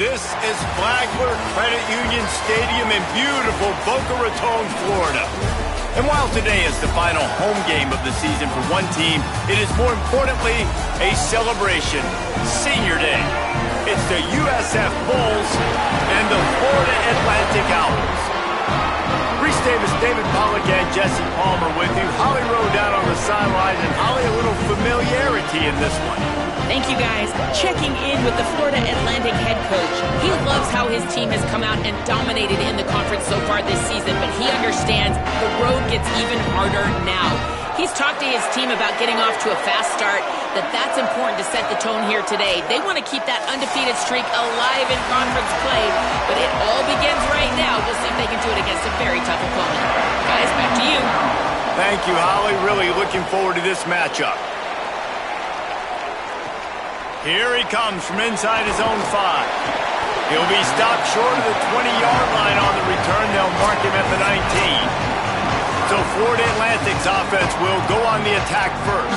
This is Flagler Credit Union Stadium in beautiful Boca Raton, Florida. And while today is the final home game of the season for one team, it is more importantly a celebration, Senior Day. It's the USF Bulls and the Florida Atlantic Owls. Reese Davis, David Pollack, and Jesse Palmer with you. Holly Rowe down on the sidelines, and Holly, a little familiarity in this one. Thank you, guys. Checking in with the Florida Atlantic head coach. He loves how his team has come out and dominated in the conference so far this season, but he understands the road gets even harder now. He's talked to his team about getting off to a fast start, that's important to set the tone here today. They want to keep that undefeated streak alive in conference play, but it all begins right now. We'll see if they can do it against a very tough opponent. Guys, back to you. Thank you, Holly. Really looking forward to this matchup. Here he comes from inside his own 5. He'll be stopped short of the 20-yard line on the return. They'll mark him at the 19. So Florida Atlantic's offense will go on the attack first.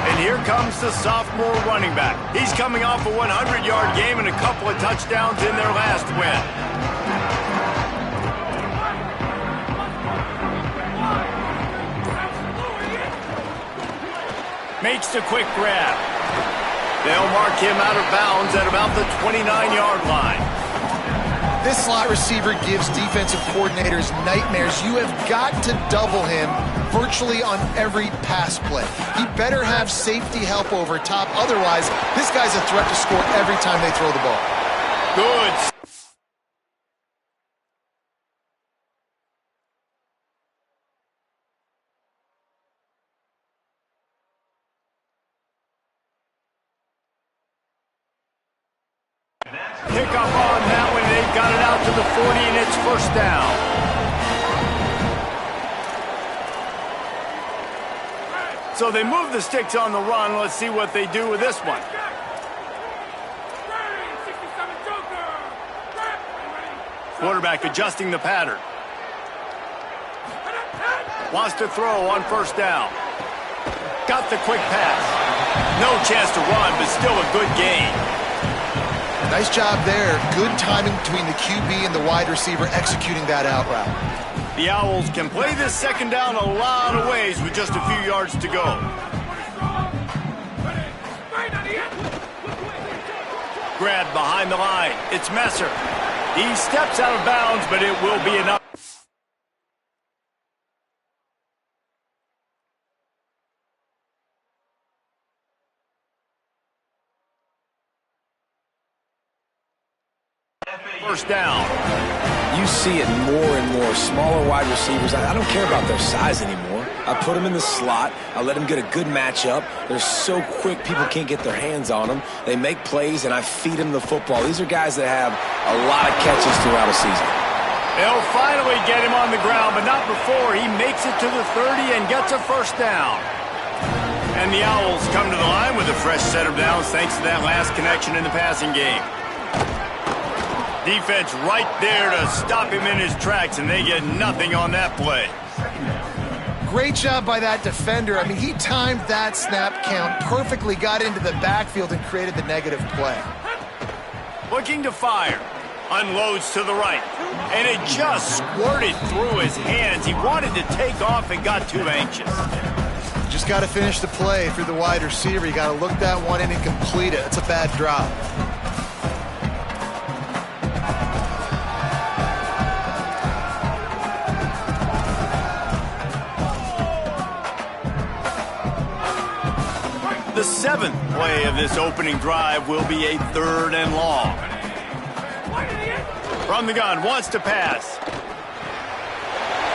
And here comes the sophomore running back. He's coming off a 100-yard game and a couple of touchdowns in their last win. Makes the quick grab. They'll mark him out of bounds at about the 29-yard line. This slot receiver gives defensive coordinators nightmares. You have got to double him virtually on every pass play. He better have safety help over top. Otherwise, this guy's a threat to score every time they throw the ball. Good. Pick up on that one. They've got it out to the 40, and it's first down. So they move the sticks on the run. Let's see what they do with this one. Quarterback adjusting the pattern. Wants to throw on first down. Got the quick pass. No chance to run, but still a good gain. Nice job there. Good timing between the QB and the wide receiver executing that out route. The Owls can play this second down a lot of ways with just a few yards to go. Grab behind the line. It's Messer. He steps out of bounds, but it will be enough. First down. You see it more and more. Smaller wide receivers. I don't care about their size anymore. I put them in the slot. I let them get a good matchup. They're so quick, people can't get their hands on them. They make plays, and I feed them the football. These are guys that have a lot of catches throughout a season. They'll finally get him on the ground, but not before he makes it to the 30 and gets a first down. And the Owls come to the line with a fresh set of downs thanks to that last connection in the passing game. Defense right there to stop him in his tracks, and they get nothing on that play. Great job by that defender. I mean, he timed that snap count perfectly, got into the backfield, and created the negative play. Looking to fire. Unloads to the right. And it just squirted through his hands. He wanted to take off and got too anxious. Just got to finish the play. If you're the wide receiver, you got to look that one in and complete it. It's a bad drop. The 7th play of this opening drive will be a 3rd and long. From the gun, wants to pass.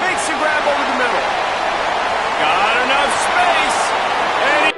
Makes the grab over the middle. Got enough space. And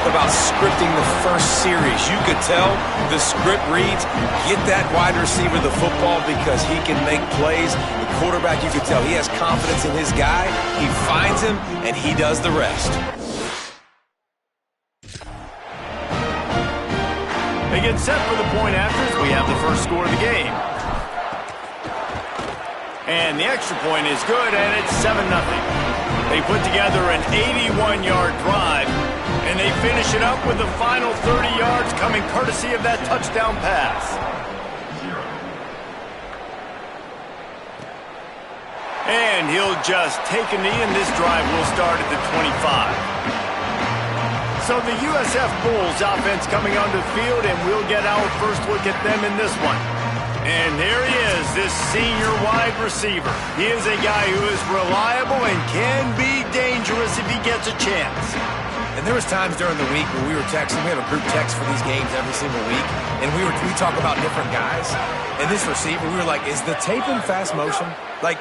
about scripting the first series. You could tell the script reads, get that wide receiver the football because he can make plays. The quarterback, you could tell he has confidence in his guy. He finds him, and he does the rest. They get set for the point after as we have the first score of the game. And the extra point is good, and it's 7-0. They put together an 81-yard drive, and they finish it up with the final 30 yards coming courtesy of that touchdown pass. And he'll just take a knee, and this drive will start at the 25. So the USF Bulls offense coming onto the field, and we'll get our first look at them in this one. And here he is, this senior wide receiver. He is a guy who is reliable and can be dangerous if he gets a chance. And there was times during the week when we were texting. We have a group text for these games every single week, and we talk about different guys. And this receiver, we were like, is the tape in fast motion? Like,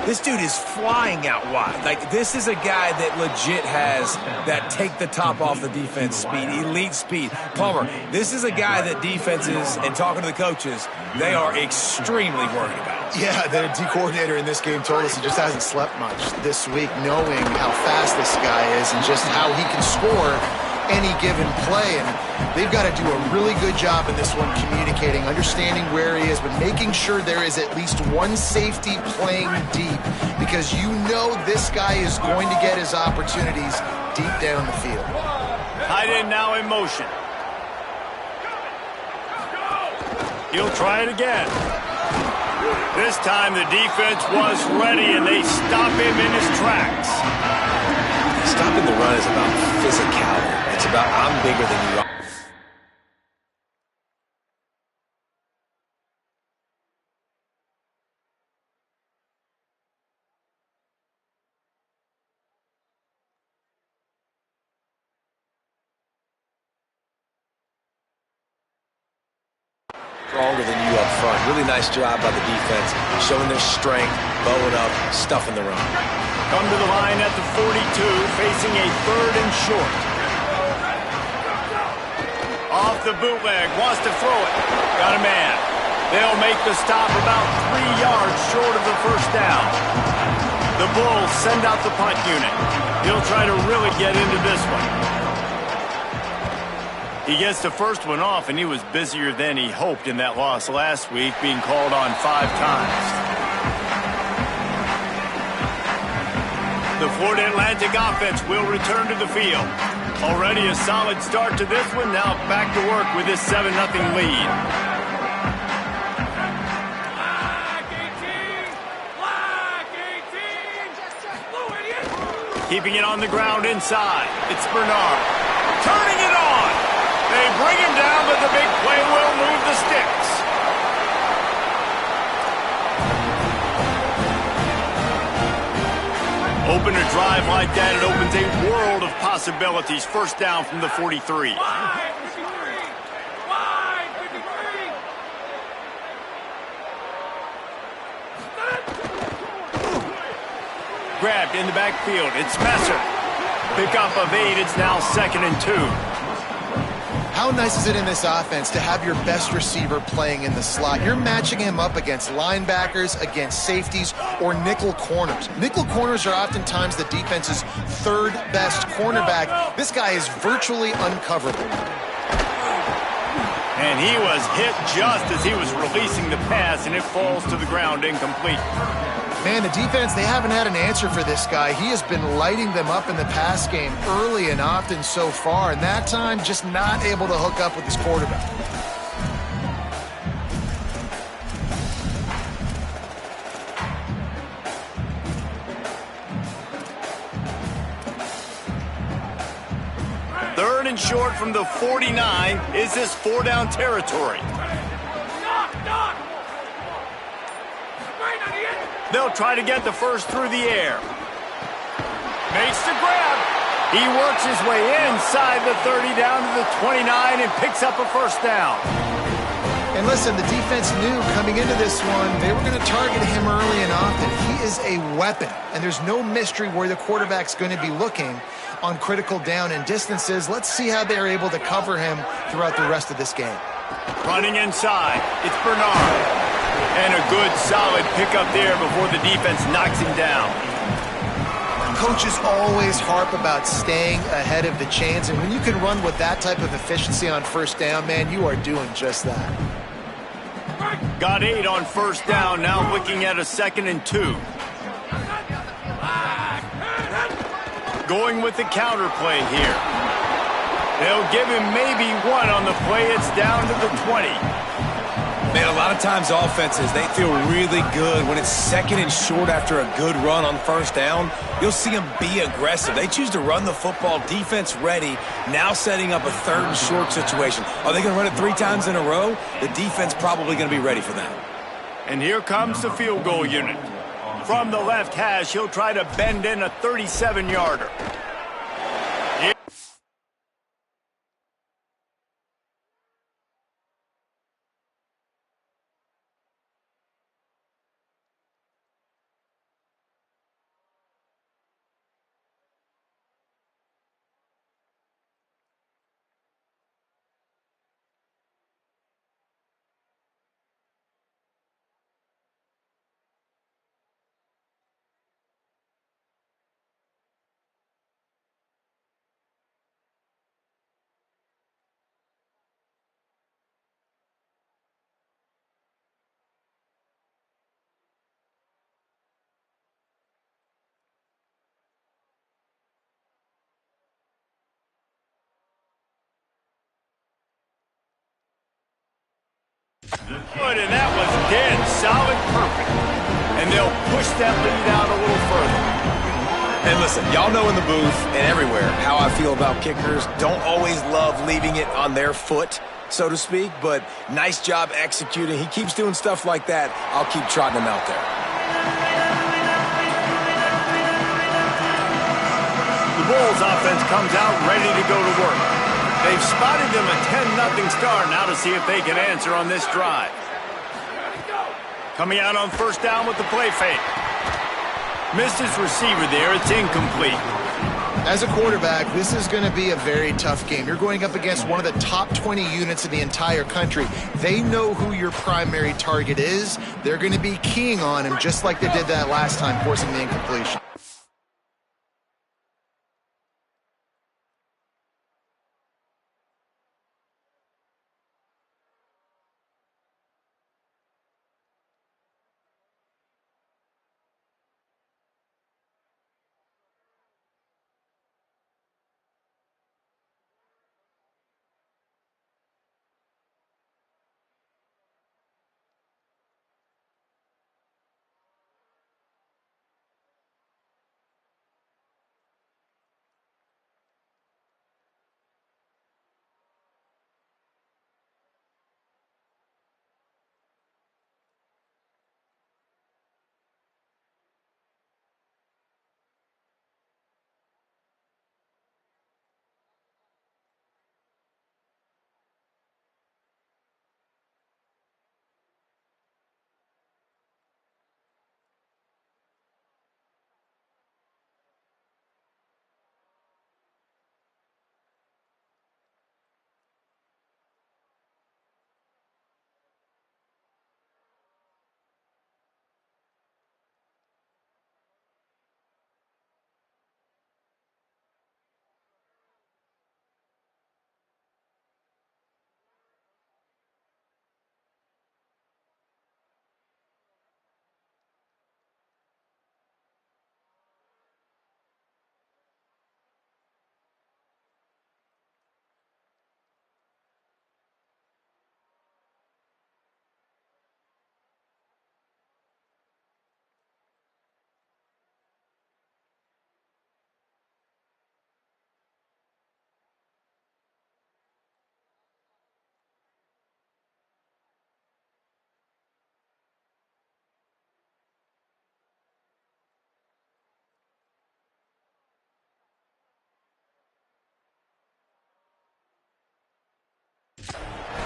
this dude is flying out wide. Like, this is a guy that legit has that take the top off the defense speed, elite speed. Palmer, this is a guy that defenses, and talking to the coaches, they are extremely worried about. Yeah, the D coordinator in this game told us he just hasn't slept much this week, knowing how fast this guy is and just how he can score any given play. And they've got to do a really good job in this one communicating, understanding where he is, but making sure there is at least one safety playing deep, because you know this guy is going to get his opportunities deep down the field. Tight end now in motion. He'll try it again. This time the defense was ready, and they stop him in his tracks. Stopping the run is about physicality. It's about I'm bigger than you are. Stronger than you up front. Really nice job by the defense, showing their strength, bowing up, stuffing the run. Come to the line at the 42, facing a 3rd and short. Off the bootleg, wants to throw it. Got a man. They'll make the stop about 3 yards short of the first down. The Bulls send out the punt unit. He'll try to really get into this one. He gets the first one off, and he was busier than he hoped in that loss last week, being called on 5 times. The Florida Atlantic offense will return to the field. Already a solid start to this one. Now back to work with this 7-0 lead. Keeping it on the ground inside. It's Bernard. Turning it on. They bring him down, but the big play will move the sticks. Open a drive like that, it opens a world of possibilities. First down from the 43. Grabbed in the backfield. It's Messer. Pickup of 8. It's now 2nd and 2. How nice is it in this offense to have your best receiver playing in the slot? You're matching him up against linebackers, against safeties, or nickel corners. Nickel corners are oftentimes the defense's 3rd best cornerback. This guy is virtually uncoverable. And he was hit just as he was releasing the pass, and it falls to the ground incomplete. Man, the defense, they haven't had an answer for this guy. He has been lighting them up in the pass game early and often so far, and that time just not able to hook up with his quarterback. Third and short from the 49. Is this 4-down territory? They'll try to get the first through the air. Makes the grab. He works his way inside the 30 down to the 29 and picks up a first down. And And listen, the defense knew coming into this one, they were going to target him early and often. He is a weapon, and there's no mystery where the quarterback's going to be looking on critical down and distances. Let's see how they're able to cover him throughout the rest of this game. Running inside, it's Bernard. And a good, solid pickup there before the defense knocks him down. Coaches always harp about staying ahead of the chains, and when you can run with that type of efficiency on first down, man, you are doing just that. Got 8 on first down, now looking at a 2nd and 2. Going with the counter play here. They'll give him maybe 1 on the play. It's down to the 20. Man, a lot of times offenses, they feel really good when it's 2nd and short after a good run on first down. You'll see them be aggressive. They choose to run the football, defense ready, now setting up a 3rd and short situation. Are they going to run it 3 times in a row? The defense probably going to be ready for that. And here comes the field goal unit. From the left hash, he'll try to bend in a 37-yarder. Good, and that was dead solid, perfect. And they'll push that lead out a little further. And listen, y'all know in the booth and everywhere how I feel about kickers. Don't always love leaving it on their foot, so to speak, but nice job executing. He keeps doing stuff like that. I'll keep trotting him out there. The Bulls offense comes out ready to go to work. They've spotted them a 10-0 start. Now to see if they can answer on this drive. Coming out on first down with the play fake. Missed his receiver there. It's incomplete. As a quarterback, this is going to be a very tough game. You're going up against one of the top 20 units in the entire country. They know who your primary target is. They're going to be keying on him just like they did that last time, forcing the incompletion.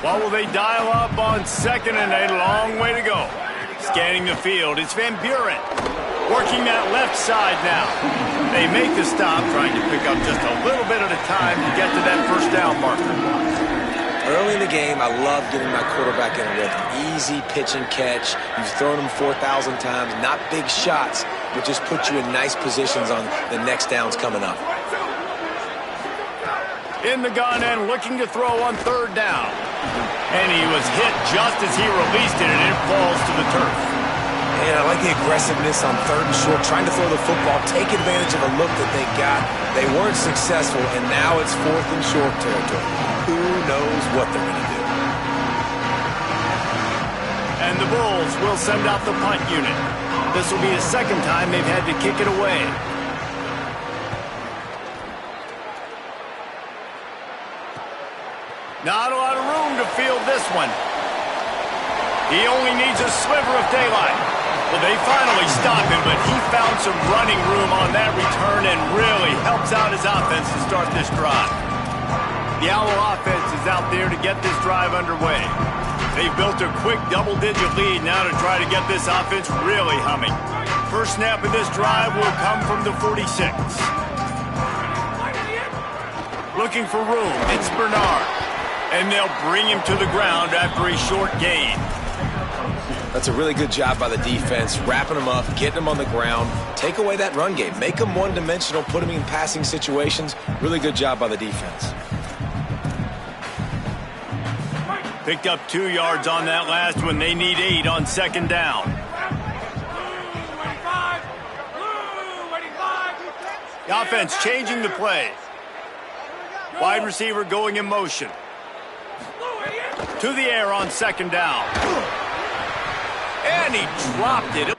What will they dial up on second and a long way to go? Scanning the field, it's Van Buren. Working that left side now. They make the stop, trying to pick up just a little bit at a time to get to that first down marker. Early in the game, I love getting my quarterback in a rhythm. Easy pitch and catch. You've thrown them 4,000 times. Not big shots, but just put you in nice positions on the next downs coming up. In the gun and looking to throw on third down. And he was hit just as he released it, and it falls to the turf. And I like the aggressiveness on third and short, trying to throw the football, take advantage of a look that they got. They weren't successful, and now it's fourth and short territory. Who knows what they're going to do? And the Bulls will send out the punt unit. This will be the second time they've had to kick it away. Not a lot of room to field this one. He only needs a sliver of daylight. Well, they finally stop him, but he found some running room on that return and really helps out his offense to start this drive. The Owl offense is out there to get this drive underway. They've built a quick double-digit lead now to try to get this offense really humming. First snap of this drive will come from the 46. Looking for room, it's Bernard. And they'll bring him to the ground after a short gain. That's a really good job by the defense, wrapping him up, getting him on the ground. Take away that run game. Make him one-dimensional, put him in passing situations. Really good job by the defense. Picked up 2 yards on that last one. They need 8 on second down. The offense changing the play. Wide receiver going in motion. To the air on second down. And he dropped it.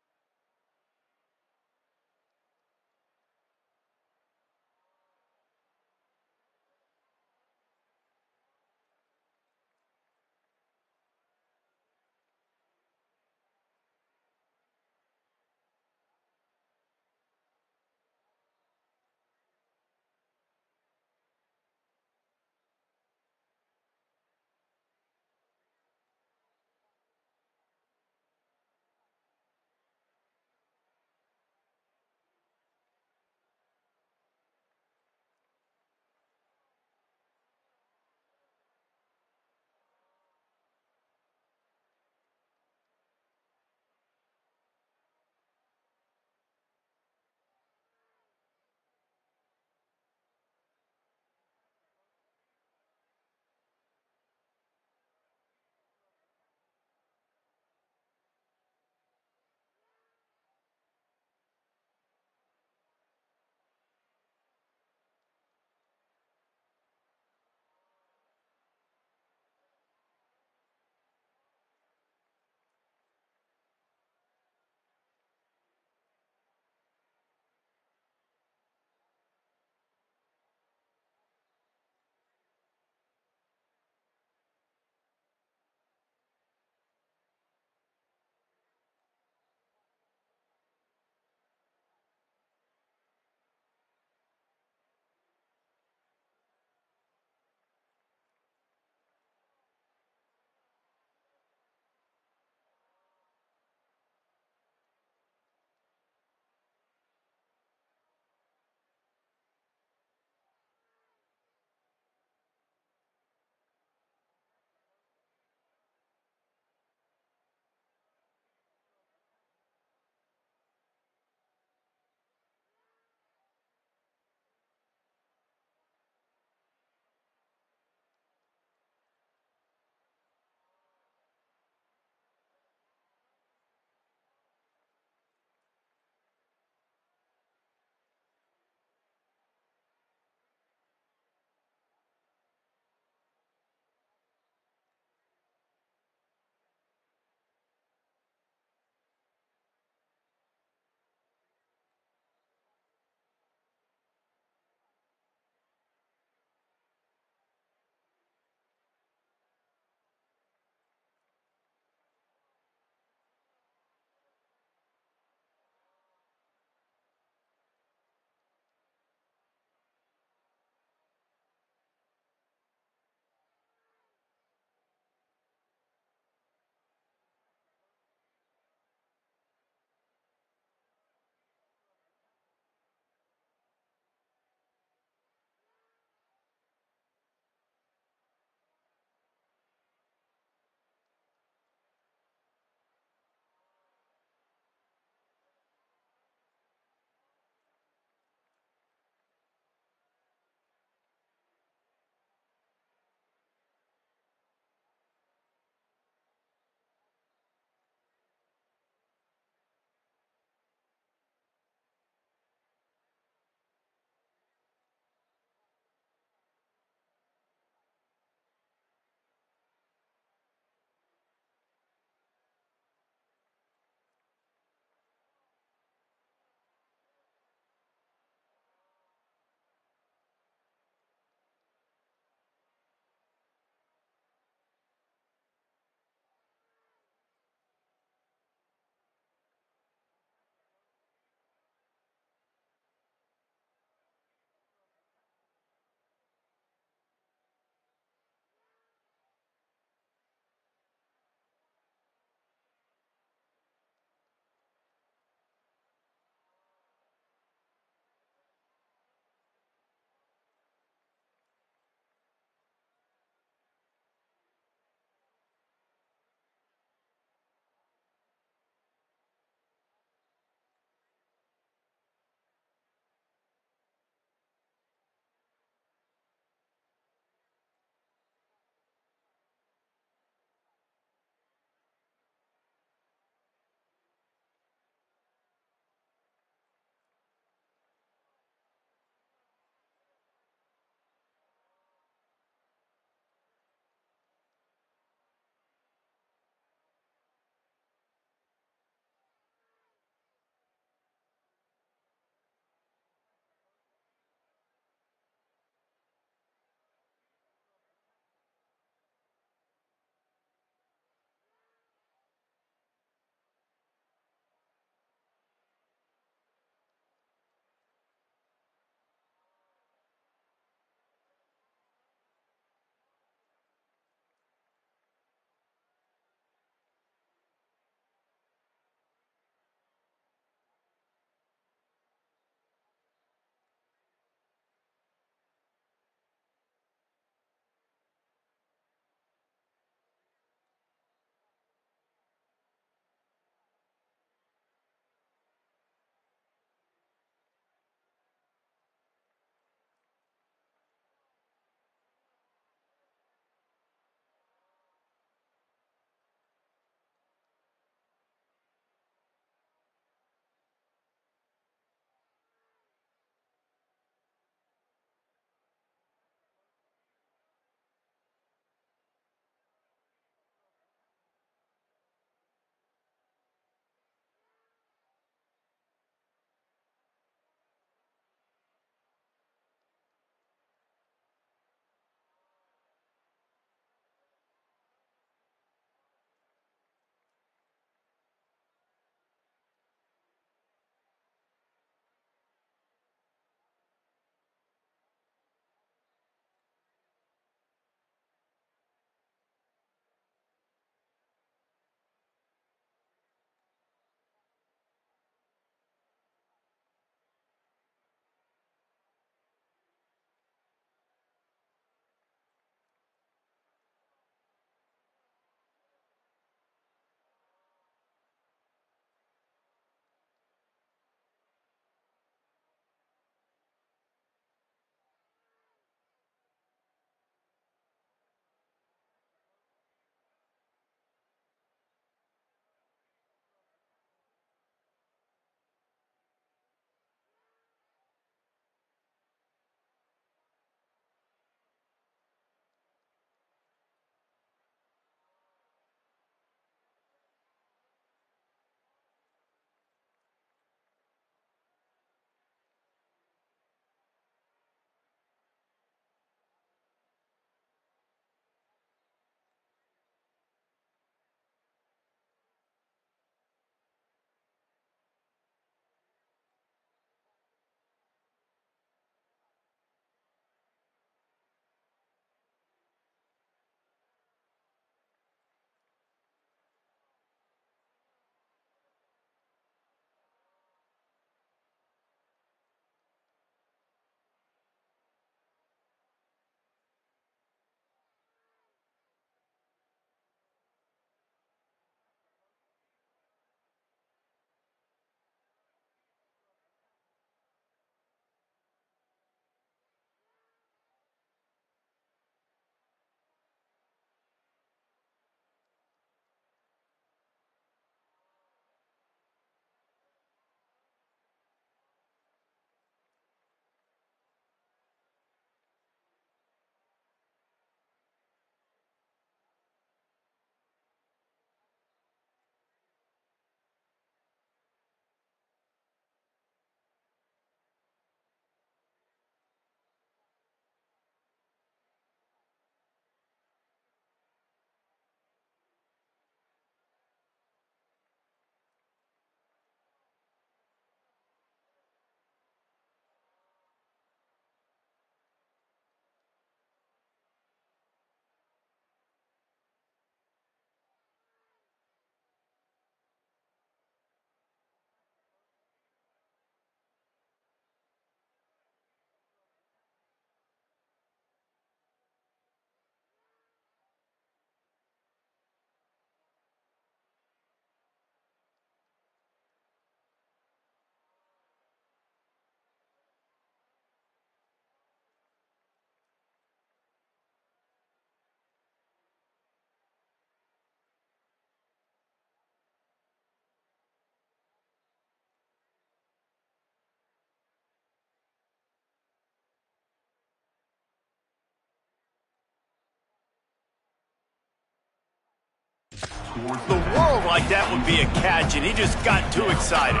The world like that would be a catch, and he just got too excited.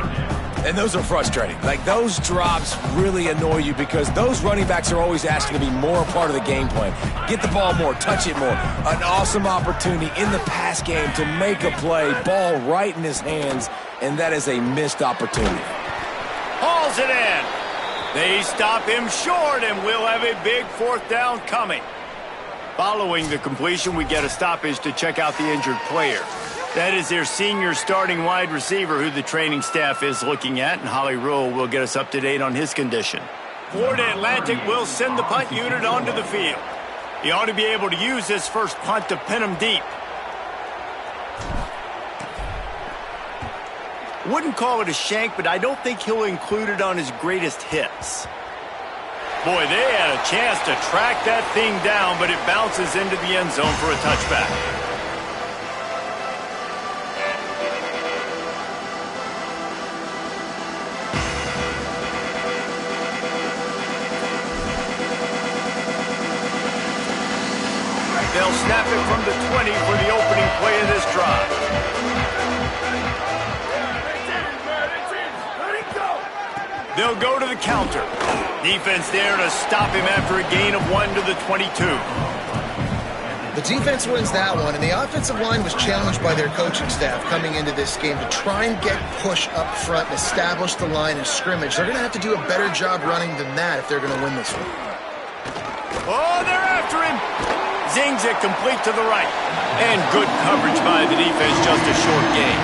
And those are frustrating. Like, those drops really annoy you because those running backs are always asking to be more a part of the game plan. Get the ball more, touch it more. An awesome opportunity in the pass game to make a play, ball right in his hands, and that is a missed opportunity. Hauls it in. They stop him short, and we'll have a big fourth down coming. Following the completion, we get a stoppage to check out the injured player. That is their senior starting wide receiver who the training staff is looking at, and Holly Rule will get us up to date on his condition. Florida Atlantic will send the punt unit onto the field. He ought to be able to use this first punt to pin him deep. Wouldn't call it a shank, but I don't think he'll include it on his greatest hits. Boy, they had a chance to track that thing down, but it bounces into the end zone for a touchback. They'll snap it from the 20 for the opening play of this drive. They'll go to the counter. Defense there to stop him after a gain of 1 to the 22. The defense wins that one, and the offensive line was challenged by their coaching staff coming into this game to try and get push up front and establish the line of scrimmage. They're going to have to do a better job running than that if they're going to win this one. Oh, they're after him. Zings it complete to the right. And good coverage by the defense, just a short gain.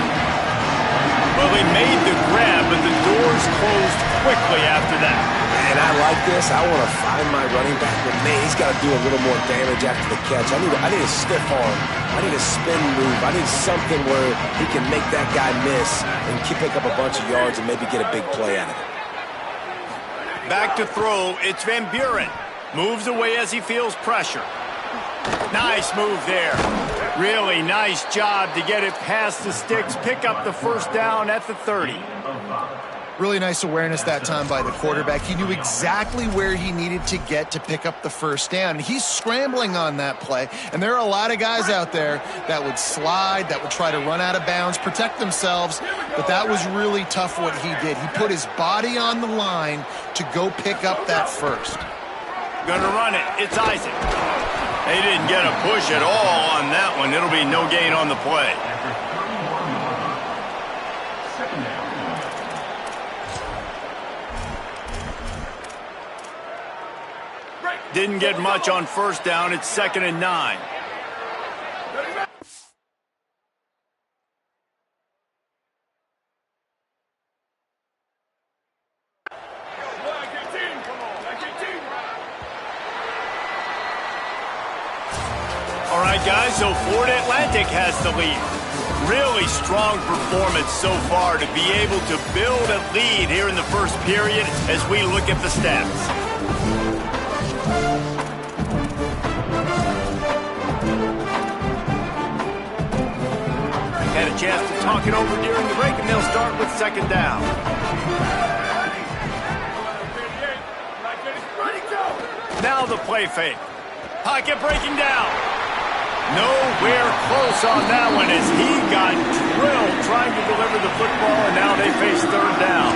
Well, they made the grab, but the doors closed quickly after that. And I like this. I want to find my running back, but man, he's got to do a little more damage after the catch. I need a stiff arm. I need a spin move. I need something where he can make that guy miss and pick up a bunch of yards and maybe get a big play out of it. Back to throw. It's Van Buren. Moves away as he feels pressure. Nice move there. Really nice job to get it past the sticks, pick up the first down at the 30. Really nice awareness that time by the quarterback. He knew exactly where he needed to get to pick up the first down. And he's scrambling on that play. And there are a lot of guys out there that would slide, that would try to run out of bounds, protect themselves. But that was really tough what he did. He put his body on the line to go pick up that first. Gonna run it. It's Isaac. They didn't get a push at all on that one. It'll be no gain on the play. Didn't get much on first down. It's 2nd and 9. All right, guys, so Florida Atlantic has the lead. Really strong performance so far to be able to build a lead here in the first period as we look at the stats. Had a chance to talk it over during the break, and they'll start with 2nd down. Now the play fake. Pocket breaking down. Nowhere close on that one as he got drilled trying to deliver the football, and now they face 3rd down.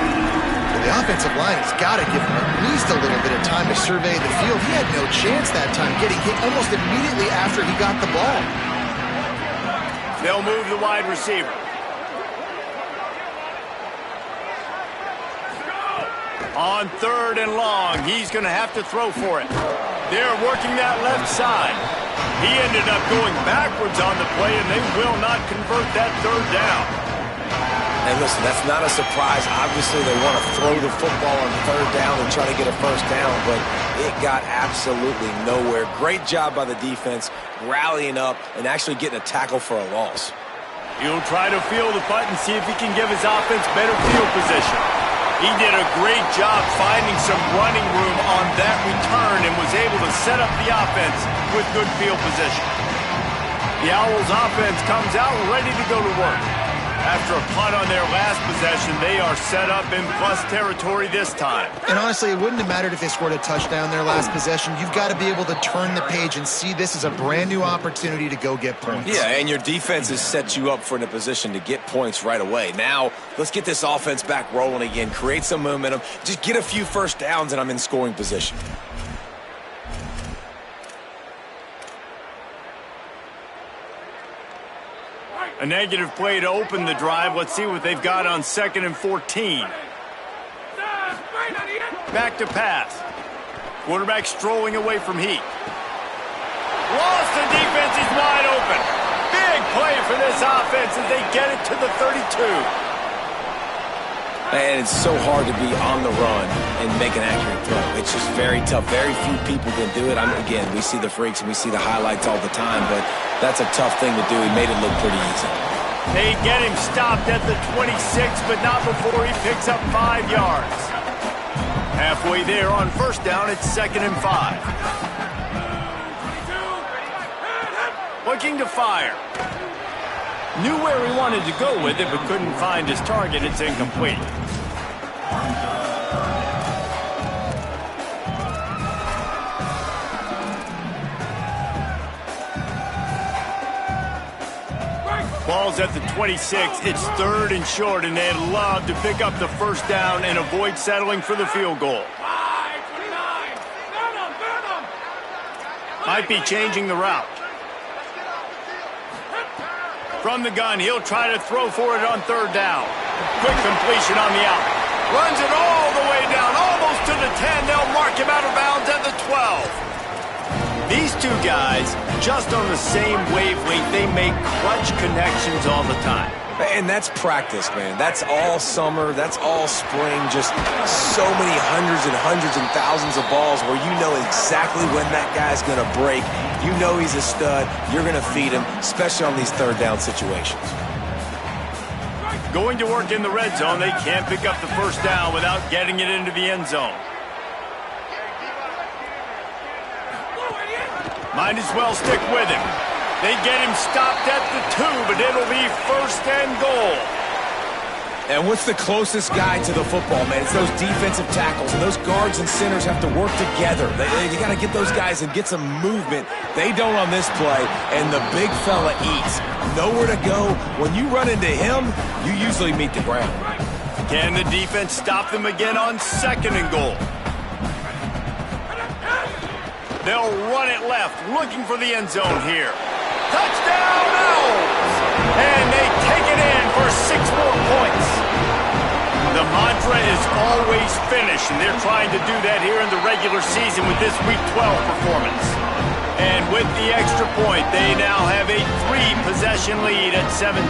The offensive line has got to give him at least a little bit of time to survey the field. He had no chance that time, getting hit almost immediately after he got the ball. They'll move the wide receiver. On 3rd and long, he's going to have to throw for it. They're working that left side. He ended up going backwards on the play, and they will not convert that 3rd down. And listen, that's not a surprise. Obviously, they want to throw the football on 3rd down and try to get a first down, but it got absolutely nowhere. Great job by the defense, rallying up and actually getting a tackle for a loss. He'll try to field the punt and see if he can give his offense better field position. He did a great job finding some running room on that return and was able to set up the offense with good field position. The Owls offense comes out ready to go to work. After a punt on their last possession, they are set up in plus territory this time. And honestly, it wouldn't have mattered if they scored a touchdown their last possession. You've got to be able to turn the page and see this as a brand new opportunity to go get points. Yeah, and your defense has set you up for a position to get points right away. Now, let's get this offense back rolling again, create some momentum, just get a few first downs, and I'm in scoring position. A negative play to open the drive. Let's see what they've got on 2nd and 14. Back to pass. Quarterback strolling away from Heat. Lost, the defense is wide open. Big play for this offense as they get it to the 32. And it's so hard to be on the run and make an accurate throw. It's just very tough. Very few people can do it. Again, we see the freaks and we see the highlights all the time, but that's a tough thing to do. He made it look pretty easy. They get him stopped at the 26, but not before he picks up 5 yards. Halfway there on first down, it's 2nd and 5. Looking to fire. Knew where he wanted to go with it, but couldn't find his target. It's incomplete. Ball's at the 26. It's 3rd and short, and they'd love to pick up the first down and avoid settling for the field goal. Might be changing the route. From the gun, he'll try to throw for it on 3rd down. Quick completion on the out. Runs it all the way down, almost to the 10. They'll mark him out of bounds at the 12. These two guys, just on the same wavelength, they make clutch connections all the time. And that's practice, man. That's all summer. That's all spring. Just so many hundreds and thousands of balls where you know exactly when that guy's going to break. You know he's a stud. You're going to feed him, especially on these 3rd down situations. Going to work in the red zone. They can't pick up the first down without getting it into the end zone. Might as well stick with him. They get him stopped at the 2, but it'll be 1st and goal. And what's the closest guy to the football, man? It's those defensive tackles, and those guards and centers have to work together. They got to get those guys and get some movement. They don't on this play, and the big fella eats. Nowhere to go. When you run into him, you usually meet the ground. Can the defense stop them again on 2nd and goal? They'll run it left, looking for the end zone here. Touchdown, Owls! And they take it in for 6 more points. The mantra is always finish, and they're trying to do that here in the regular season with this Week 12 performance. And with the extra point, they now have a 3-possession lead at 17.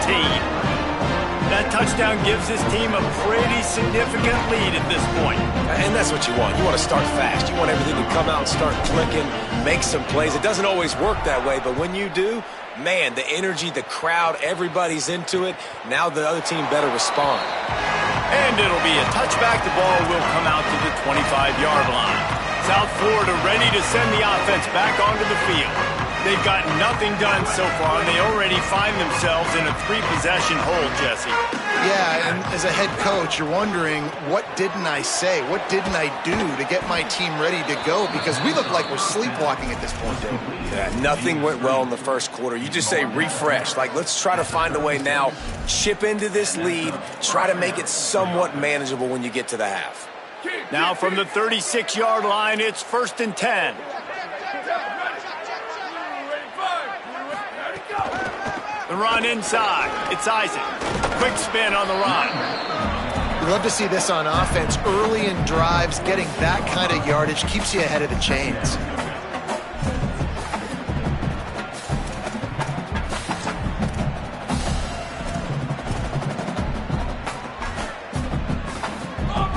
That touchdown gives his team a pretty significant lead at this point. And that's what you want. You want to start fast. You want everything to come out and start clicking, make some plays. It doesn't always work that way, but when you do, man, the energy, the crowd, everybody's into it. Now the other team better respond. And it'll be a touchback. The ball will come out to the 25-yard line. South Florida ready to send the offense back onto the field. They've got nothing done so far, and they already find themselves in a 3-possession hole, Jesse. Yeah, and as a head coach, you're wondering, what didn't I say? What didn't I do to get my team ready to go? Because we look like we're sleepwalking at this point, Dave. Yeah, nothing went well in the first quarter. You just say refresh. Like, let's try to find a way now, chip into this lead, try to make it somewhat manageable when you get to the half. Now from the 36-yard line, it's 1st and 10. The run inside. It's Isaac. Quick spin on the run. You love to see this on offense. Early in drives, getting that kind of yardage keeps you ahead of the chains.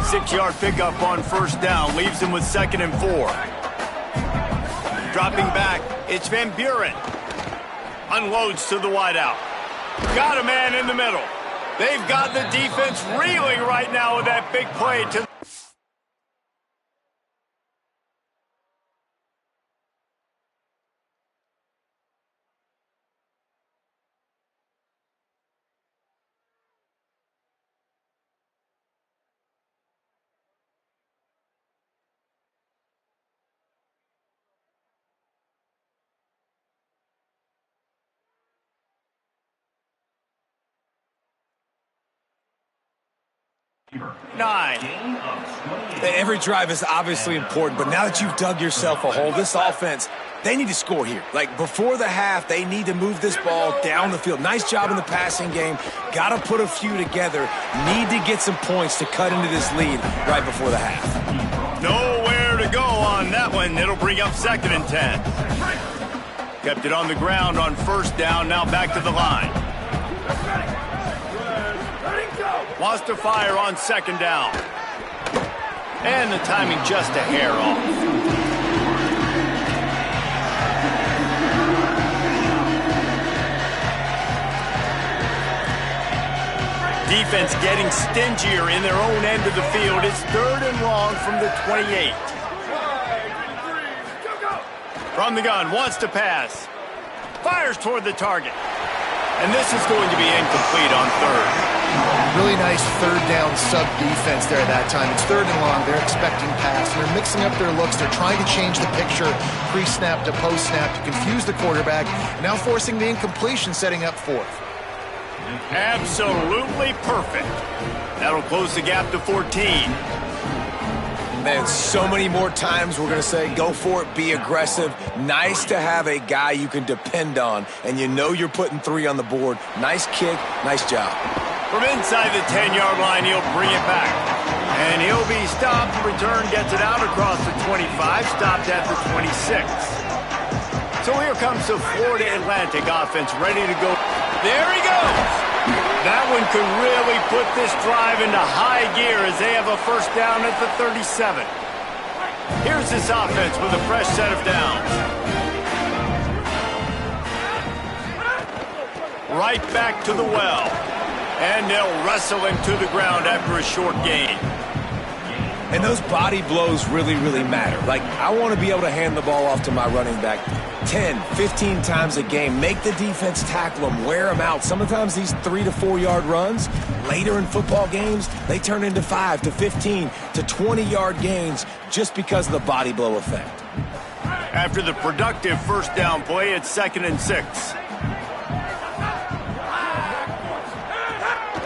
Six-yard pickup on first down. Leaves him with 2nd and 4. Dropping back, it's Van Buren. Unloads to the wideout. Got a man in the middle. They've got the defense reeling right now with that big play to 9. Every drive is obviously important, but now that you've dug yourself a hole, this offense, they need to score here. Like, before the half, they need to move this ball down the field. Nice job in the passing game. Got to put a few together. Need to get some points to cut into this lead right before the half. Nowhere to go on that one. It'll bring up 2nd and 10. Kept it on the ground on 1st down. Now back to the line. Wants to fire on 2nd down. And the timing just a hair off. Defense getting stingier in their own end of the field. It's 3rd and long from the 28. From the gun, wants to pass. Fires toward the target. And this is going to be incomplete on 3rd. Really nice 3rd down sub-defense there that time. It's 3rd and long. They're expecting pass. They're mixing up their looks. They're trying to change the picture pre-snap to post-snap to confuse the quarterback. Now forcing the incompletion, setting up 4th. Absolutely perfect. That'll close the gap to 14. Man, so many more times we're going to say, go for it, be aggressive. Nice to have a guy you can depend on, and you know you're putting 3 on the board. Nice kick, nice job. From inside the 10-yard line, he'll bring it back. And he'll be stopped. Return gets it out across the 25, stopped at the 26. So here comes the Florida Atlantic offense ready to go. There he goes. That one could really put this drive into high gear as they have a 1st down at the 37. Here's this offense with a fresh set of downs. Right back to the well. And they'll wrestle him to the ground after a short gain. And those body blows really, really matter. Like, I want to be able to hand the ball off to my running back 10, 15 times a game. Make the defense tackle them, wear them out. Sometimes these 3 to 4 yard runs, later in football games, they turn into 5 to 15 to 20-yard gains just because of the body blow effect. After the productive 1st down play, it's 2nd and 6.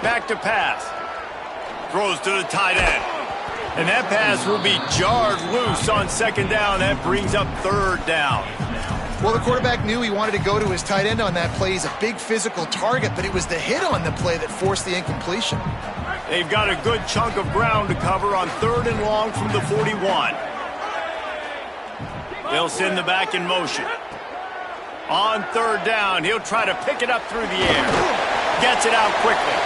Back to pass. Throws to the tight end. And that pass will be jarred loose on 2nd down. That brings up 3rd down. Well, the quarterback knew he wanted to go to his tight end on that play. He's a big physical target, but it was the hit on the play that forced the incompletion. They've got a good chunk of ground to cover on 3rd and long from the 41. They'll send the back in motion. On 3rd down, he'll try to pick it up through the air. Gets it out quickly.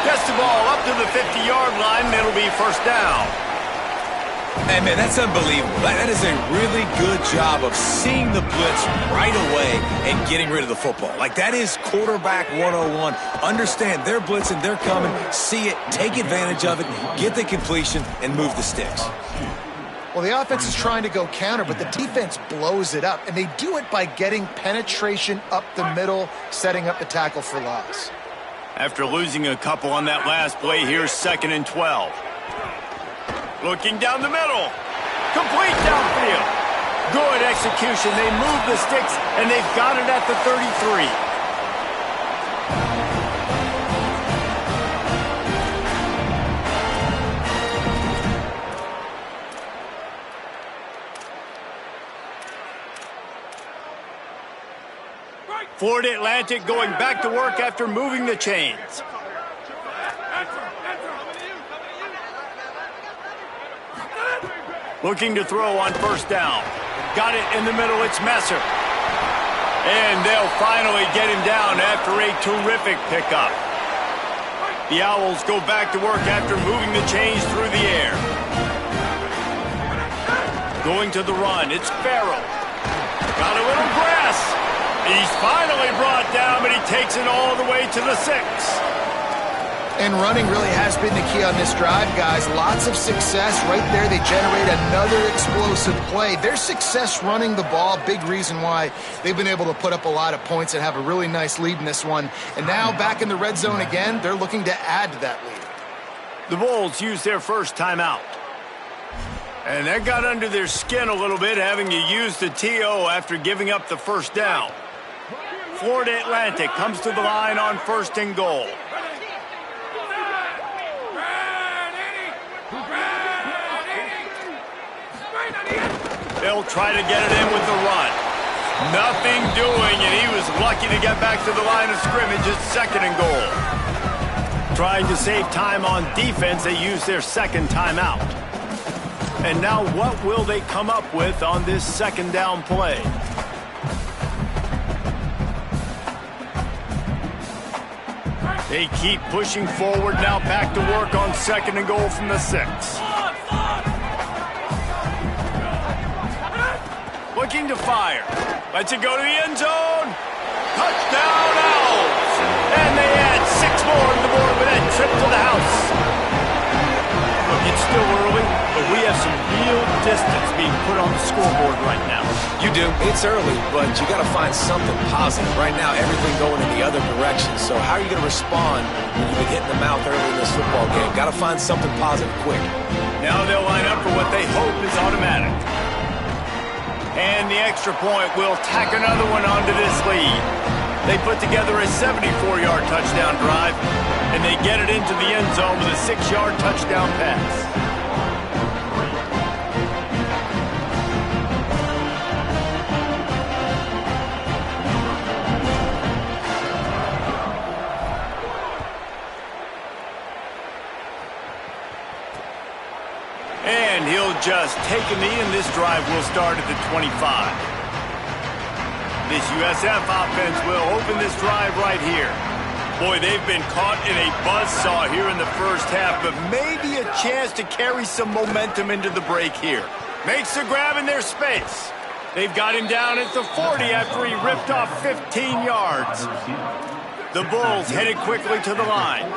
Gets the ball up to the 50-yard line, and it'll be 1st down. Hey, man, that's unbelievable. That is a really good job of seeing the blitz right away and getting rid of the football. Like, that is quarterback 101. Understand they're blitzing, they're coming, see it, take advantage of it, get the completion, and move the sticks. Well, the offense is trying to go counter, but the defense blows it up, and they do it by getting penetration up the middle, setting up the tackle for loss. After losing a couple on that last play, here's 2nd and 12. Looking down the middle. Complete downfield. Good execution. They move the sticks, and they've got it at the 33. Florida Atlantic going back to work after moving the chains. Looking to throw on 1st down. Got it in the middle, it's Messer. And they'll finally get him down after a terrific pickup. The Owls go back to work after moving the chains through the air. Going to the run, it's Farrell. Got a little grass. He's finally brought down, but he takes it all the way to the 6. And running really has been the key on this drive, guys. Lots of success right there. They generate another explosive play. Their success running the ball, big reason why they've been able to put up a lot of points and have a really nice lead in this one. And now back in the red zone again, they're looking to add to that lead. The Bulls use their first timeout. And that got under their skin a little bit, having to use the TO after giving up the 1st down. Florida Atlantic comes to the line on 1st and goal. They'll try to get it in with the run. Nothing doing, and he was lucky to get back to the line of scrimmage at 2nd and goal. Trying to save time on defense, they use their second timeout. And now what will they come up with on this 2nd down play? They keep pushing forward, now back to work on 2nd and goal from the 6. Looking to fire. Lets it go to the end zone. Touchdown, Owls! And they add 6 more on the board with that trip to the house. Look, it's still early, but we have some real distance being put on the scoreboard right now. You do. It's early, but you got to find something positive. Right now, everything going in the other direction. So how are you going to respond when you've been hitting the mouth early in this football game? Got to find something positive quick. Now they'll line up for what they hope is automatic. And the extra point will tack another one onto this lead. They put together a 74-yard touchdown drive, and they get it into the end zone with a 6-yard touchdown pass. And he'll just take a knee, and this drive will start at the 25. This USF offense will open this drive right here. Boy, they've been caught in a buzzsaw here in the first half, but maybe a chance to carry some momentum into the break here. Makes the grab in their space. They've got him down at the 40 after he ripped off 15 yards. The Bulls headed quickly to the line.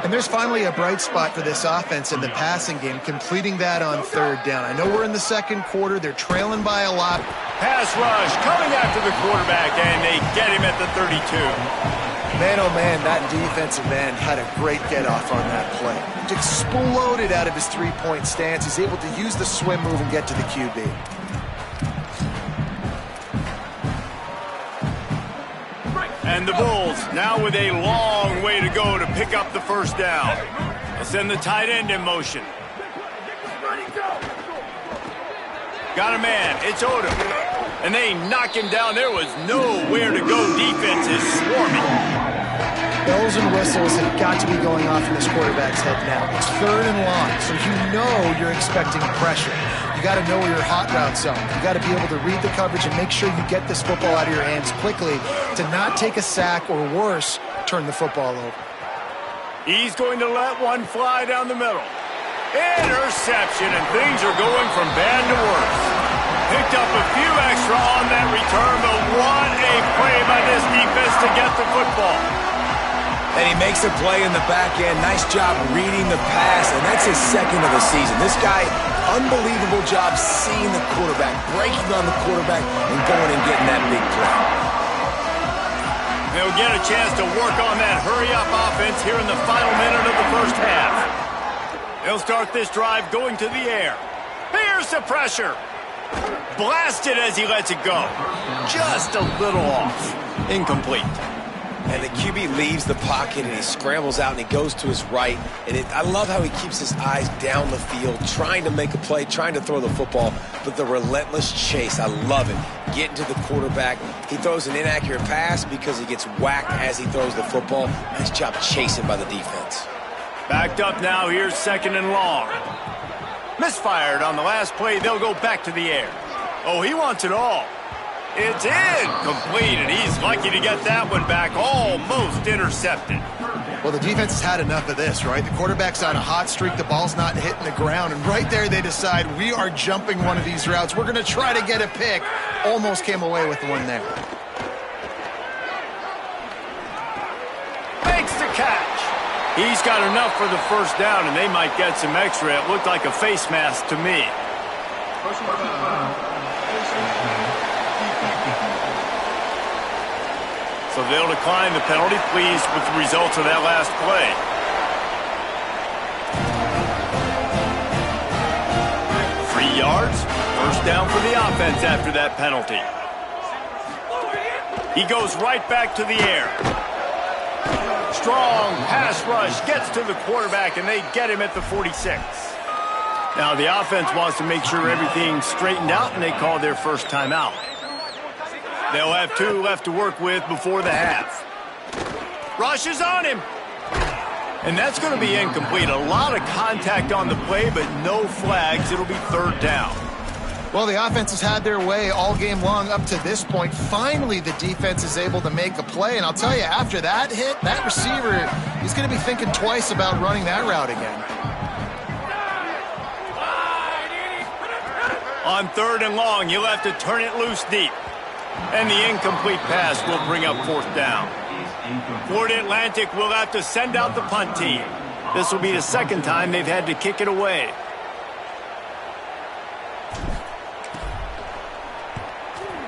And there's finally a bright spot for this offense in the passing game, completing that on 3rd down. I know we're in the 2nd quarter. They're trailing by a lot. Pass rush coming after the quarterback, and they get him at the 32. Man, oh man, that defensive end had a great get-off on that play. Exploded out of his three-point stance. He's able to use the swim move and get to the QB. And the Bulls now with a long way to go to pick up the 1st down. They'll send the tight end in motion. Got a man. It's Odom. And they knock him down. There was nowhere to go. Defense is swarming. Bells and whistles have got to be going off in this quarterback's head now. It's 3rd and long, so you know you're expecting pressure. You got to know where your hot routes are. You got to be able to read the coverage and make sure you get this football out of your hands quickly to not take a sack or worse, turn the football over. He's going to let one fly down the middle. Interception, and things are going from bad to worse. Picked up a few extra on that return, but what a play by this defense to get the football. And he makes a play in the back end. Nice job reading the pass, and that's his 2nd of the season. This guy, unbelievable job seeing the quarterback, breaking on the quarterback, and going and getting that big play. They'll get a chance to work on that hurry-up offense here in the final minute of the 1st half. They'll start this drive going to the air. Here's the pressure. Blasted as he lets it go. Just a little off. Incomplete. And the QB leaves the pocket, and he scrambles out, and he goes to his right. And I love how he keeps his eyes down the field, trying to make a play, trying to throw the football, but the relentless chase, I love it. Getting to the quarterback. He throws an inaccurate pass because he gets whacked as he throws the football. Nice job chasing by the defense. Backed up now, here's 2nd and long. Misfired on the last play, they'll go back to the air. Oh, he wants it all. It's incomplete, and he's lucky to get that one back, almost intercepted. Well, the defense has had enough of this, right? The quarterback's on a hot streak, the ball's not hitting the ground, and right there they decide we are jumping one of these routes. We're going to try to get a pick. Almost came away with one there. Makes the catch. He's got enough for the 1st down, and they might get some extra. It looked like a face mask to me. So they'll decline the penalty, pleased with the results of that last play. Three yards, 1st down for the offense after that penalty. He goes right back to the air. Strong pass rush gets to the quarterback, and they get him at the 46. Now the offense wants to make sure everything's straightened out, and they call their first timeout. They'll have 2 left to work with before the half. Rushes on him. And that's going to be incomplete. A lot of contact on the play, but no flags. It'll be 3rd down. Well, the offense has had their way all game long up to this point. Finally, the defense is able to make a play. And I'll tell you, after that hit, that receiver, he's going to be thinking twice about running that route again. On 3rd and long, you'll have to turn it loose deep. And the incomplete pass will bring up 4th down. Florida Atlantic will have to send out the punt team. This will be the 2nd time they've had to kick it away.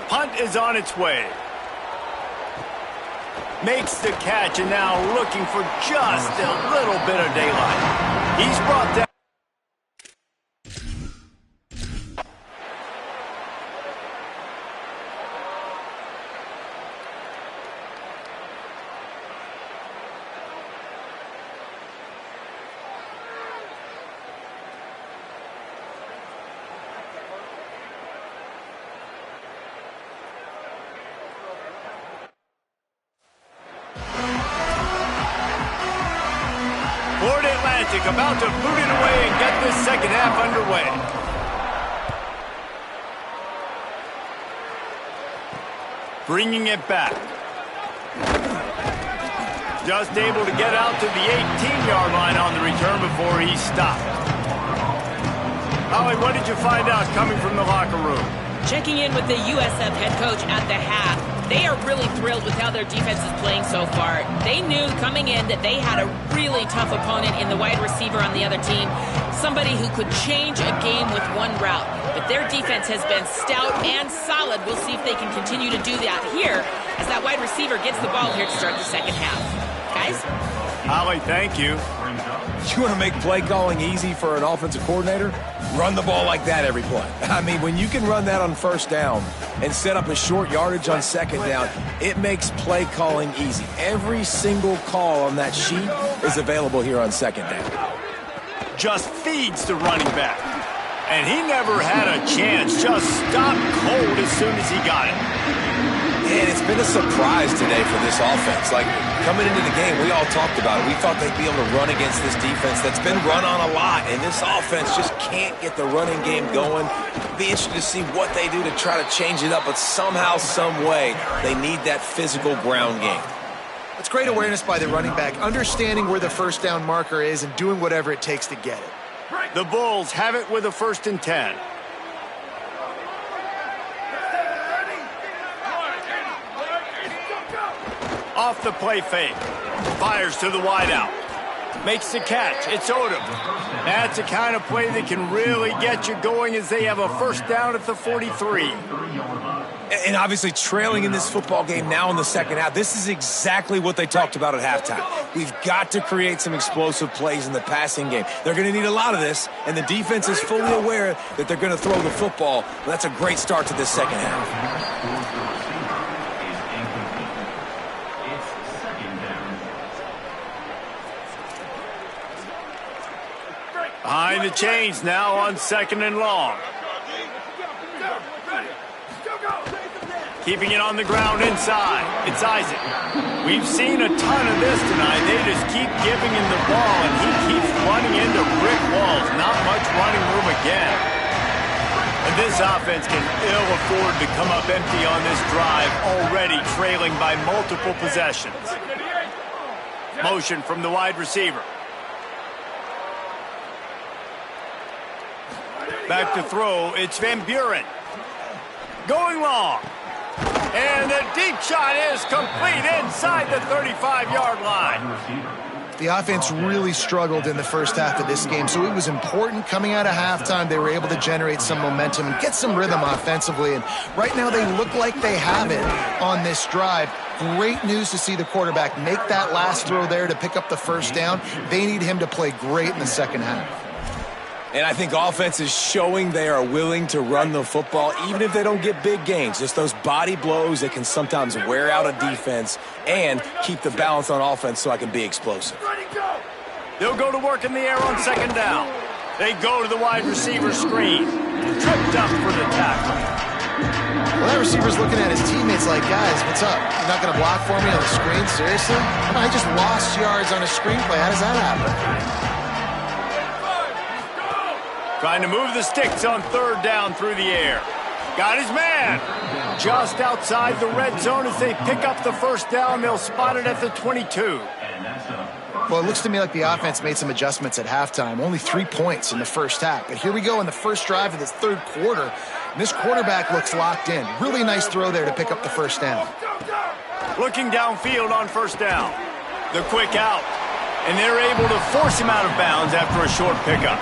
Punt is on its way. Makes the catch, and now looking for just a little bit of daylight. He's brought down. Florida Atlantic about to boot it away and get this 2nd half underway. Bringing it back. Just able to get out to the 18-yard line on the return before he stopped. Holly, what did you find out coming from the locker room? Checking in with the USF head coach at the half. They are really thrilled with how their defense is playing so far. They knew coming in that they had a really tough opponent in the wide receiver on the other team, somebody who could change a game with one route. But their defense has been stout and solid. We'll see if they can continue to do that here as that wide receiver gets the ball here to start the 2nd half. Guys? Holly, thank you. You want to make play calling easy for an offensive coordinator? Run the ball like that every play. I mean, when you can run that on 1st down and set up a short yardage on 2nd down, it makes play calling easy. Every single call on that sheet is available here on 2nd down. Just feeds the running back. And he never had a chance. Just stopped cold as soon as he got it. And it's been a surprise today for this offense. Like, coming into the game, we all talked about it. We thought they'd be able to run against this defense that's been run on a lot, and this offense just can't get the running game going. Be interested to see what they do to try to change it up, but somehow, some way, they need that physical ground game. It's great awareness by the running back, understanding where the 1st down marker is and doing whatever it takes to get it. The Bulls have it with a 1st and 10. Off the play fake. Fires to the wideout. Makes the catch. It's Odom. That's the kind of play that can really get you going as they have a 1st down at the 43. And obviously trailing in this football game now in the 2nd half, this is exactly what they talked about at halftime. We've got to create some explosive plays in the passing game. They're going to need a lot of this, and the defense is fully aware that they're going to throw the football. That's a great start to this 2nd half. Behind the chains now on 2nd and long. Keeping it on the ground inside. It's Isaac. We've seen a ton of this tonight. They just keep giving him the ball, and he keeps running into brick walls. Not much running room again. And this offense can ill afford to come up empty on this drive, already trailing by multiple possessions. Motion from the wide receiver. Back to throw, it's Van Buren. Going long. And the deep shot is complete inside the 35-yard line. The offense really struggled in the 1st half of this game, so it was important coming out of halftime. They were able to generate some momentum and get some rhythm offensively, and right now they look like they have it on this drive. Great news to see the quarterback make that last throw there to pick up the 1st down. They need him to play great in the 2nd half. And I think offense is showing they are willing to run the football, even if they don't get big gains. Just those body blows that can sometimes wear out a defense and keep the balance on offense so I can be explosive. They'll go to work in the air on 2nd down. They go to the wide receiver screen. Tripped up for the tackle. Well, that receiver's looking at his teammates like, guys, what's up? You're not going to block for me on the screen? Seriously? I just lost yards on a screenplay. How does that happen? Trying to move the sticks on third down through the air. Got his man. Just outside the red zone as they pick up the first down. They'll spot it at the 22. Well, it looks to me like the offense made some adjustments at halftime. Only 3 points in the first half. But here we go in the first drive of this third quarter. And this quarterback looks locked in. Really nice throw there to pick up the first down. Looking downfield on first down. The quick out. And they're able to force him out of bounds after a short pickup.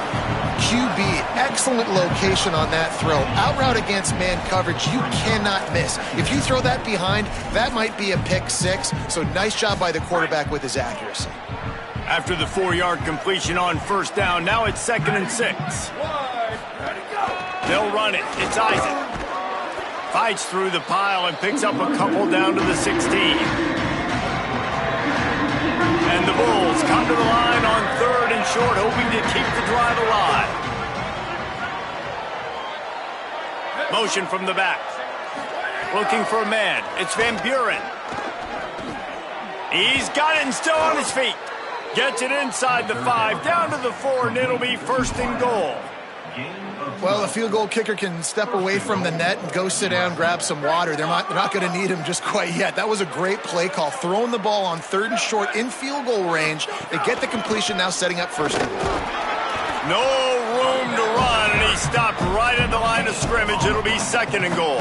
QB, excellent location on that throw. Out route against man coverage, you cannot miss. If you throw that behind, that might be a pick six. So nice job by the quarterback with his accuracy. After the 4-yard completion on first down, now it's 2nd and 6. They'll run it. It's Isaac. Fights through the pile and picks up a couple down to the 16. And the Bulls come to the line on 3rd and short, hoping to keep the drive alive. Motion from the back. Looking for a man. It's Van Buren. He's got it and still on his feet. Gets it inside the 5, down to the 4, and it'll be 1st and goal. Well, a field goal kicker can step away from the net and go sit down, grab some water. They're not going to need him just quite yet. That was a great play call. Throwing the ball on 3rd and short in field goal range. They get the completion, now setting up 1st and goal. No room to run, and he stopped right at the line of scrimmage. It'll be 2nd and goal.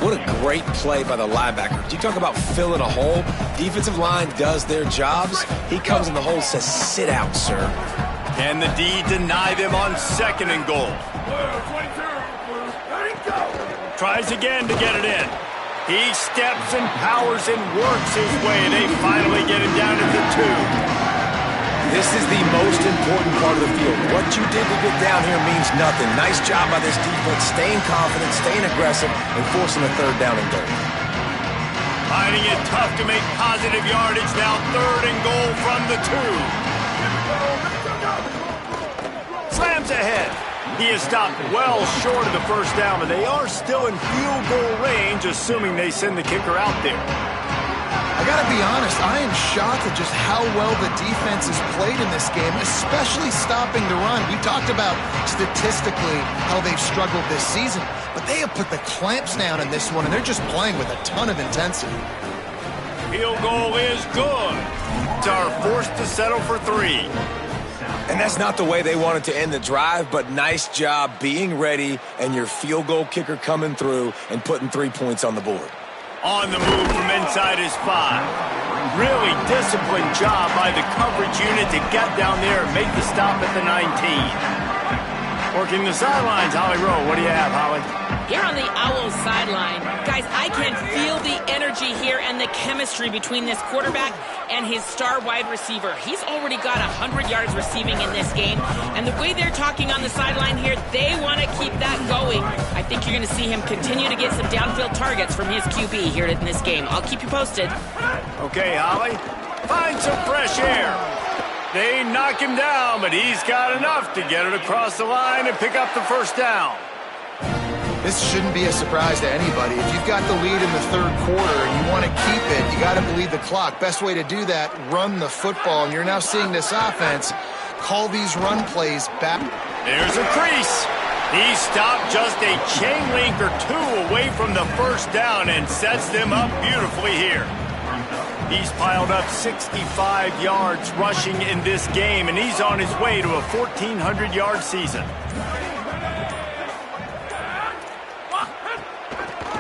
What a great play by the linebacker. You talk about filling a hole. Defensive line does their jobs. He comes in the hole and says, sit out, sir. And the D deny them on 2nd and goal. Tries again to get it in. He steps and powers and works his way. They finally get him down to the 2. This is the most important part of the field. What you did to get down here means nothing. Nice job by this defense, staying confident, staying aggressive, and forcing a 3rd down and goal. Finding it tough to make positive yardage. Now 3rd and goal from the 2. Slams ahead. He is stopped well short of the first down, but they are still in field goal range, assuming they send the kicker out there. I got to be honest, I am shocked at just how well the defense has played in this game, especially stopping the run. We talked about statistically how they've struggled this season, but they have put the clamps down in this one, and they're just playing with a ton of intensity. Field goal is good. Are forced to settle for 3. And that's not the way they wanted to end the drive, but nice job being ready and your field goal kicker coming through and putting 3 points on the board. On the move from inside his 5. Really disciplined job by the coverage unit to get down there and make the stop at the 19. Working the sidelines, Holly Rowe. What do you have, Holly? Here on the Owls sideline, guys, I can feel the energy here and the chemistry between this quarterback and his star wide receiver. He's already got 100 yards receiving in this game, and the way they're talking on the sideline here, they want to keep that going. I think you're going to see him continue to get some downfield targets from his QB here in this game. I'll keep you posted. Okay, Holly. Find some fresh air. They knock him down, but he's got enough to get it across the line and pick up the first down. This shouldn't be a surprise to anybody. If you've got the lead in the 3rd quarter and you want to keep it, you got to bleed the clock. Best way to do that, run the football. And you're now seeing this offense call these run plays back. There's a crease. He stopped just a chain link or 2 away from the first down and sets them up beautifully here. He's piled up 65 yards rushing in this game, and he's on his way to a 1,400-yard season.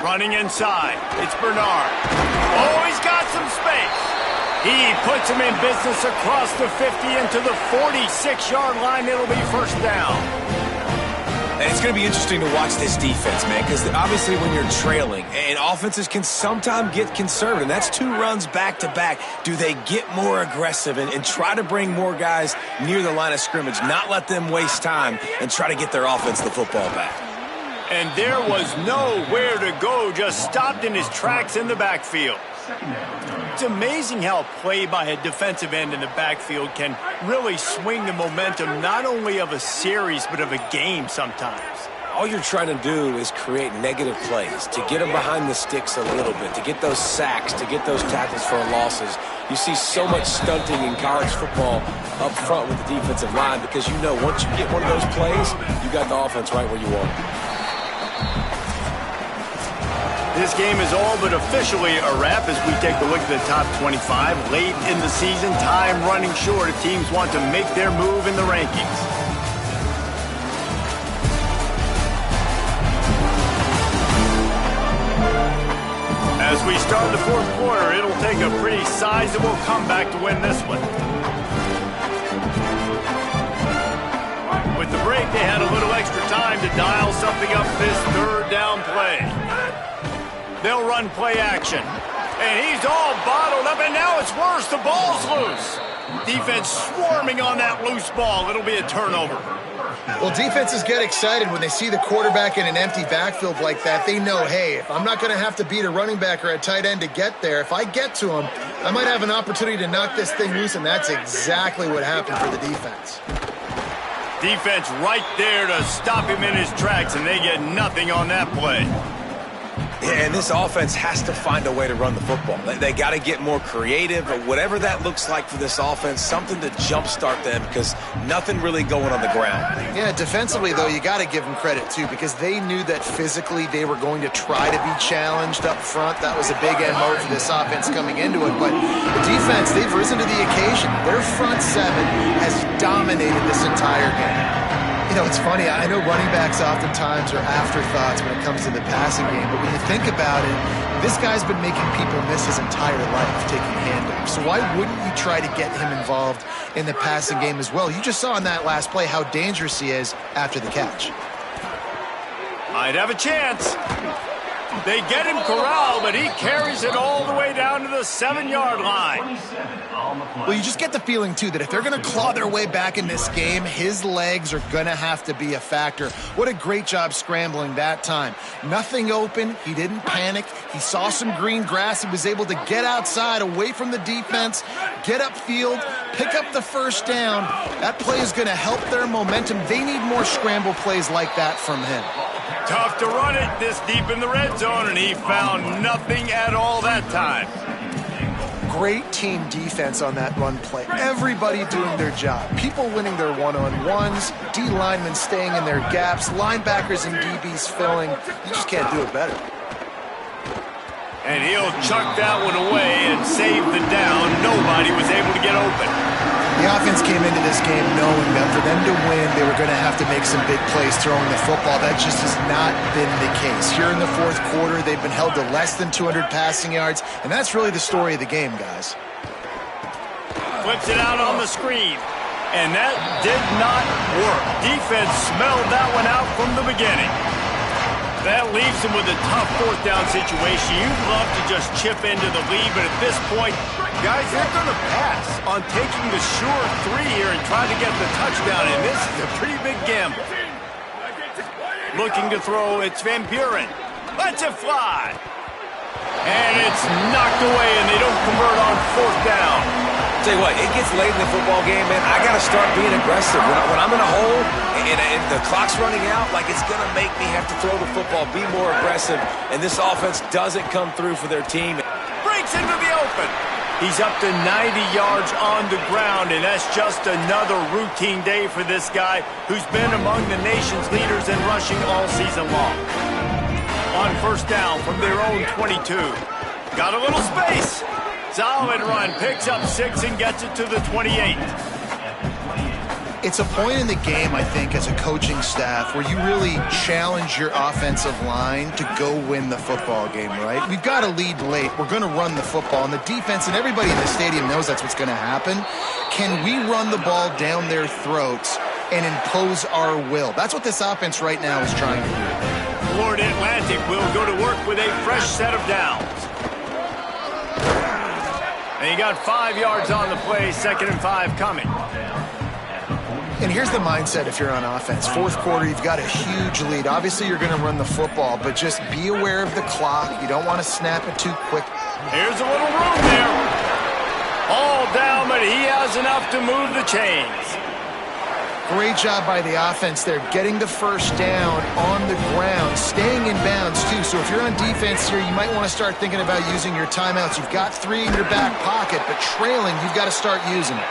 Running inside, it's Bernard. Oh, he's got some space. He puts him in business across the 50 into the 46-yard line. It'll be first down. And it's going to be interesting to watch this defense, man, because obviously when you're trailing, and offenses can sometimes get conservative, and that's 2 runs back-to-back. Do they get more aggressive and try to bring more guys near the line of scrimmage, not let them waste time, and try to get their offense the football back? And there was nowhere to go, just stopped in his tracks in the backfield. It's amazing how play by a defensive end in the backfield can really swing the momentum not only of a series but of a game sometimes. All you're trying to do is create negative plays, to get them behind the sticks a little bit, to get those sacks, to get those tackles for losses. You see so much stunting in college football up front with the defensive line because you know once you get one of those plays, you got the offense right where you want it. This game is all but officially a wrap as we take a look at the top 25. Late in the season, time running short if teams want to make their move in the rankings. As we start the fourth quarter, it'll take a pretty sizable comeback to win this one. With the break, they had a little extra time to dial something up this third down play. They'll run play action. And he's all bottled up, and now it's worse. The ball's loose. Defense swarming on that loose ball. It'll be a turnover. Well, defenses get excited when they see the quarterback in an empty backfield like that. They know, hey, if I'm not going to have to beat a running back or a tight end to get there, if I get to him, I might have an opportunity to knock this thing loose, and that's exactly what happened for the defense. Defense right there to stop him in his tracks, and they get nothing on that play. Yeah, and this offense has to find a way to run the football. They got to get more creative, or whatever that looks like for this offense, something to jumpstart them because nothing really going on the ground. Yeah, defensively, though, you got to give them credit, too, because they knew that physically they were going to try to be challenged up front. That was a big MO for this offense coming into it. But the defense, they've risen to the occasion. Their front seven has dominated this entire game. You know, it's funny. I know running backs oftentimes are afterthoughts when it comes to the passing game, but when you think about it, this guy's been making people miss his entire life taking handoffs. So why wouldn't you try to get him involved in the passing game as well? You just saw in that last play how dangerous he is after the catch. Might have a chance. They get him corralled, but he carries it all the way down to the 7-yard line. Well, you just get the feeling, too, that if they're going to claw their way back in this game, his legs are going to have to be a factor. What a great job scrambling that time. Nothing open. He didn't panic. He saw some green grass. He was able to get outside, away from the defense, get upfield, pick up the first down. That play is going to help their momentum. They need more scramble plays like that from him. Tough to run it this deep in the red zone, and he found nothing at all that time. Great team defense on that run play. Everybody doing their job. People winning their one-on-ones, D linemen staying in their gaps, linebackers and DBs filling. You just can't do it better. And he'll chuck that one away and save the down. Nobody was able to get open. The offense came into this game knowing that for them to win, they were going to have to make some big plays throwing the football. That just has not been the case. Here in the fourth quarter, they've been held to less than 200 passing yards, and that's really the story of the game, guys. Flips it out on the screen, and that did not work. Defense smelled that one out from the beginning. That leaves them with a tough fourth down situation. You'd love to just chip into the lead, but at this point, guys, they're going to pass on taking the sure three here and try to get the touchdown, and this is a pretty big gamble. Looking to throw, it's Van Buren. Lets it fly. And it's knocked away, and they don't convert on fourth down. Tell you what, it gets late in the football game, man. I got to start being aggressive. When I'm in a hole and the clock's running out, like it's going to make me have to throw the football, be more aggressive, and this offense doesn't come through for their team. Breaks into the open. He's up to 90 yards on the ground, and that's just another routine day for this guy who's been among the nation's leaders in rushing all season long. On first down from their own 22. Got a little space. Solid run. Picks up 6 and gets it to the 28. It's a point in the game, I think, as a coaching staff where you really challenge your offensive line to go win the football game, right? We've got to lead late. We're going to run the football. And the defense and everybody in the stadium knows that's what's going to happen. Can we run the ball down their throats and impose our will? That's what this offense right now is trying to do. Florida Atlantic will go to work with a fresh set of downs. And he got 5 yards on the play, 2nd and 5 coming. And here's the mindset if you're on offense. Fourth quarter, you've got a huge lead. Obviously, you're going to run the football, but just be aware of the clock. You don't want to snap it too quick. Here's a little room there. All down, but he has enough to move the chains. Great job by the offense there, getting the first down on the ground, staying in bounds, too. So if you're on defense here, you might want to start thinking about using your timeouts. You've got 3 in your back pocket, but trailing, you've got to start using it.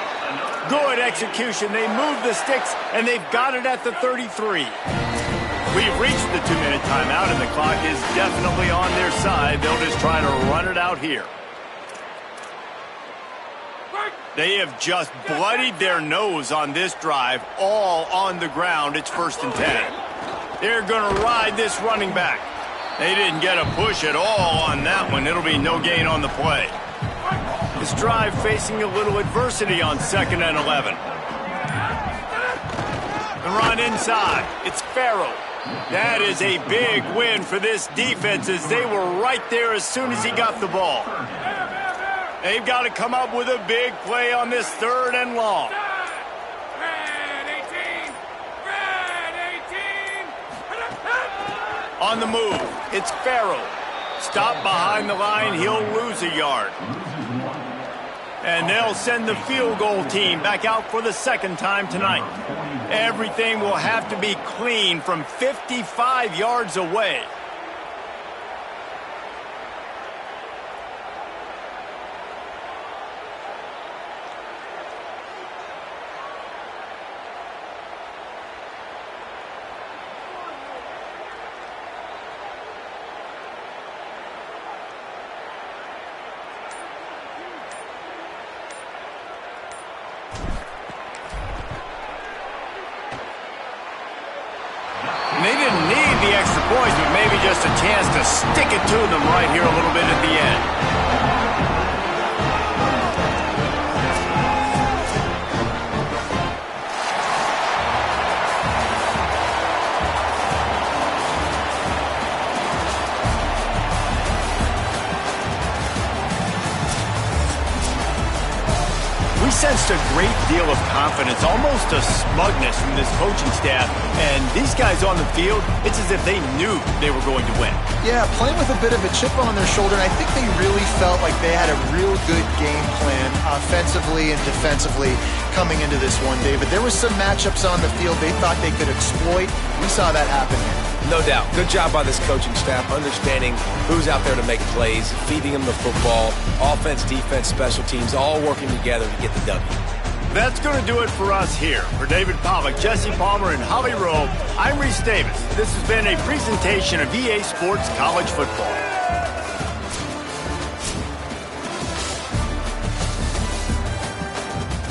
Good execution. They move the sticks, and they've got it at the 33. We've reached the 2-minute timeout, and the clock is definitely on their side. They'll just try to run it out here. They have just bloodied their nose on this drive, all on the ground. It's 1st and 10. They're going to ride this running back. They didn't get a push at all on that one. It'll be no gain on the play. This drive facing a little adversity on 2nd and 11. The run inside. It's FAU. That is a big win for this defense as they were right there as soon as he got the ball. They've got to come up with a big play on this 3rd and long. On the move, it's FAU. Stop behind the line, he'll lose a yard. And they'll send the field goal team back out for the 2nd time tonight. Everything will have to be clean from 55 yards away. They didn't need the extra points, but maybe just a chance to stick it to them right here a little bit at the end. We sensed a great deal of confidence, almost a smugness from this coaching staff. And these guys on the field, it's as if they knew they were going to win. Yeah, playing with a bit of a chip on their shoulder, and I think they really felt like they had a real good game plan offensively and defensively coming into this one, David. There were some matchups on the field they thought they could exploit. We saw that happen here. No doubt. Good job by this coaching staff, understanding who's out there to make plays, feeding them the football, offense, defense, special teams, all working together to get the W. That's going to do it for us here. For David Pollack, Jesse Palmer, and Holly Rowe, I'm Reese Davis. This has been a presentation of EA Sports College Football.